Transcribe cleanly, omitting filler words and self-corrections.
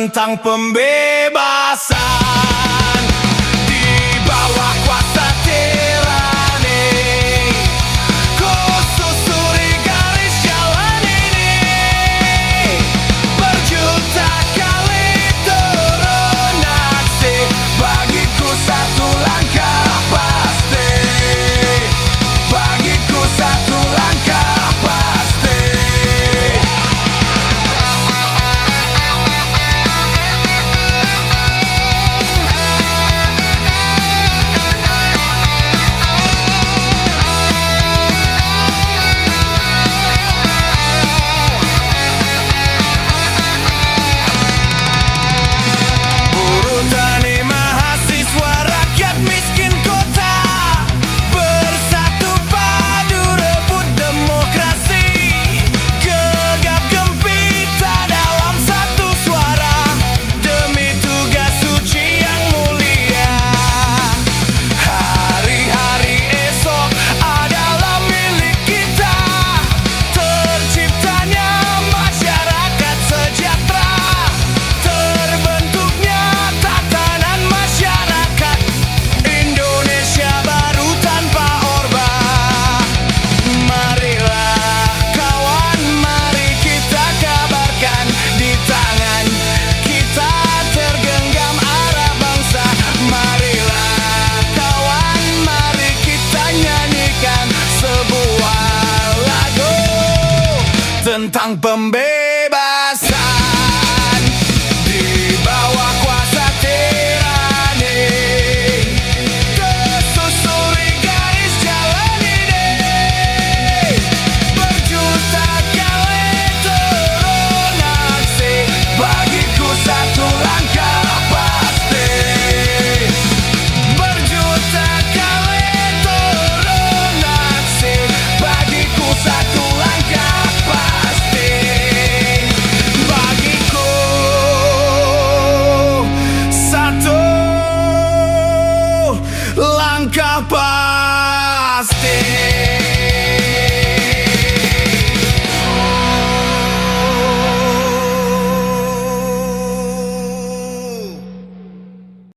tentang pembebasan di bawah kuasa tirani. Ku susuri garis jalan ini, berjuta kali turun aksi, bagiku satu langkah pasti, bagiku satu langkah pasti. Buruh tani mahasiswa rakyat miskin kota, bersatu padu rebut demokrasi, gegap gempita dalam satu suara, demi tugas suci yang mulia. Hari-hari esok adalah milik kita, terciptanya masyarakat sejahtera, terbentuknya tatanan masyarakat Indonesia baru tanpa Orba. Marilah kawan, mari kita kabarkan, di tangan kita tergenggam arah bangsa. Marilah kawan, mari kita nyanyikan sebuah lagu tentang pembebasan.